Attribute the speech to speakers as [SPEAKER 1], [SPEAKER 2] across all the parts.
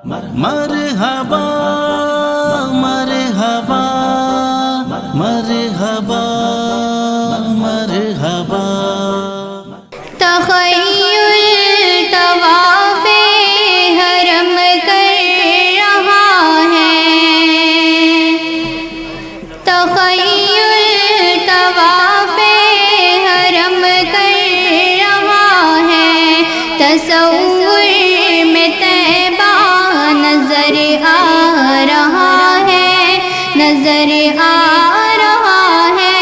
[SPEAKER 1] مرحبا مرحبا مرحبا مرحبا
[SPEAKER 2] تخیل طواف حرم کر رہا ہے، تخیل طواف حرم کر رہا ہے، تصور میں طیبہ نظر آ رہا ہے، نظر آ رہا ہے۔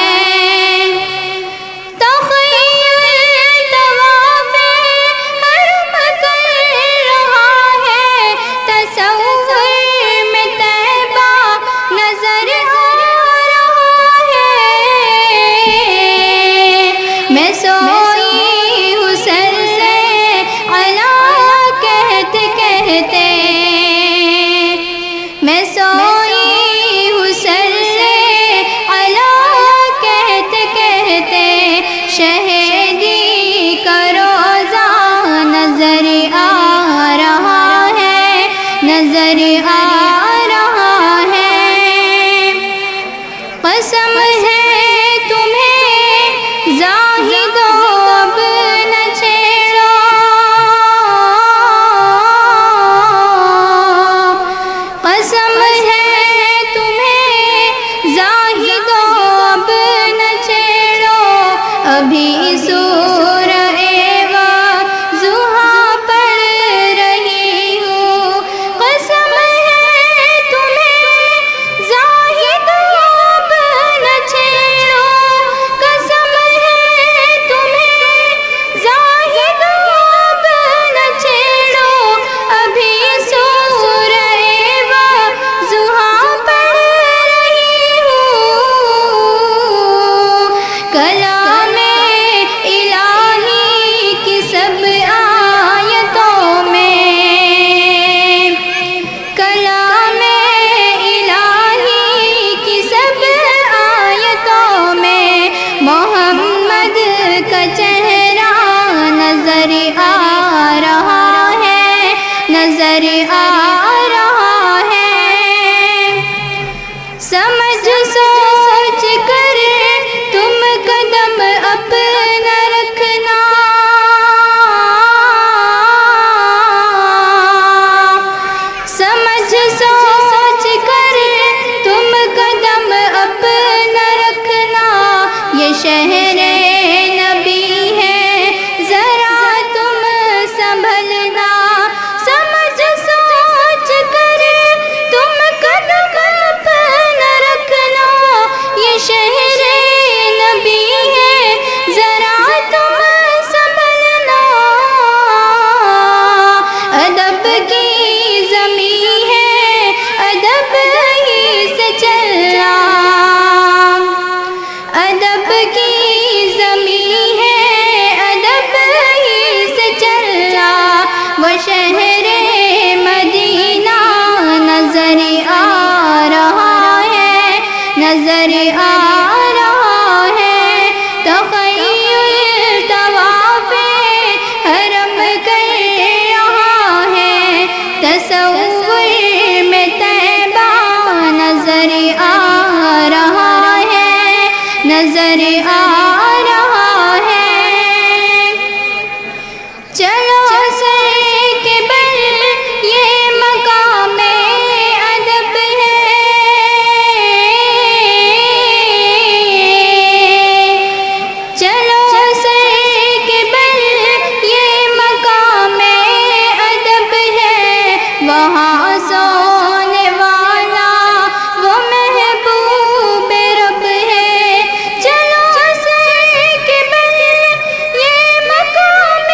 [SPEAKER 2] میں سوئی ہوں سر سے اللہ کہتے کہتے، میں سوئی ہوں سر سے اللہ کہتے کہتے، شہیدی کا روزہ نظر آ رہا ہے، نظر آ رہا ہے۔ قسم ہے تمہیں زاہدو اب نہ چھیڑو، قسم ہے تمہیں زاہدو اب نہ چھیڑو، ابھی سورہ وضحا پڑھ رہی ہوں۔ قسم ہے تمہیں زاہدو اب نہ چھیڑو، قسم ہے تمہیں زاہدو اب نہ چھیڑو، ابھی سورہ وضحا پڑھ رہی ہوں۔ کلام الہی کی سب آیتوں میں، کلام الہی کی سب آیتوں میں محمد کا چہرہ نظر آ رہا ہے، نظر آ رہا ہے۔ سمجھ سوچ کر تم قدم اپنا رکھنا، سمجھ سوچ کر تم قدم اپنا رکھنا، یہ شہر نبی ہے ذرا تم سنبھلنا، سمجھ سوچ کر تم قدم اپنا رکھنا، یہ شہر نبی ہے ذرا تم سنبھلنا۔ ادب کی زمین ہے ادب ہی سے چلنا، ادب کی زمین ہے ادب ہی سے چلنا، وہ شہر مدینہ نظر آ رہا ہے، نظر آ رہا ہے۔ تخیل طواف حرم کر رہا ہے، تصور میں طیبہ نظر آ رہا ہے، نظر آ رہا ہے۔ چلو سر کے بل یہ مقام ادب ہے، چلو سر کے بل یہ مقام ادب ہے، وہاں سونے والا وہ محبوب رب ہے۔ چلو سر کے بل یہ مقام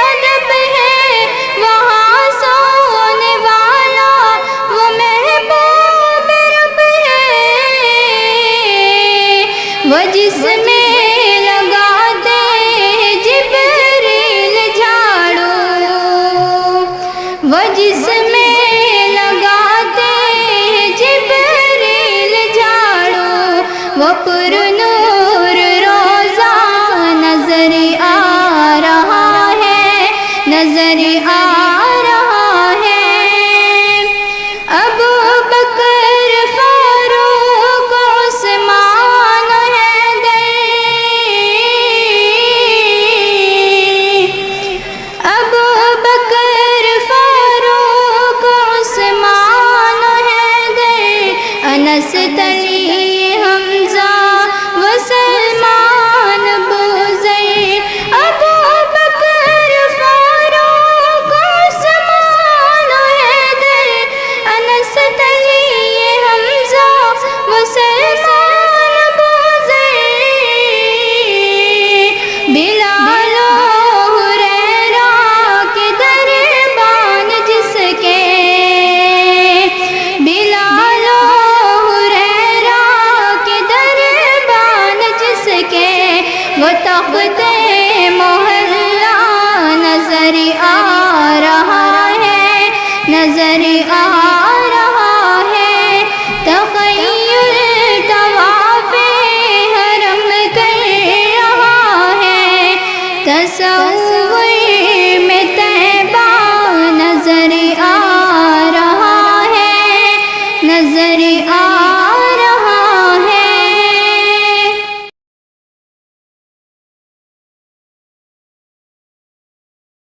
[SPEAKER 2] ادب ہے، وہاں سونے والا وہ محبوب رب ہے، وہ جس میں لگاتے جبریل جھاڑو، وہ جس میں لگاتے جبریل جھاڑو، وہ پر نور روزہ نظر آ رہا ہے، نظر آ رہا ہے۔ نظر آ رہا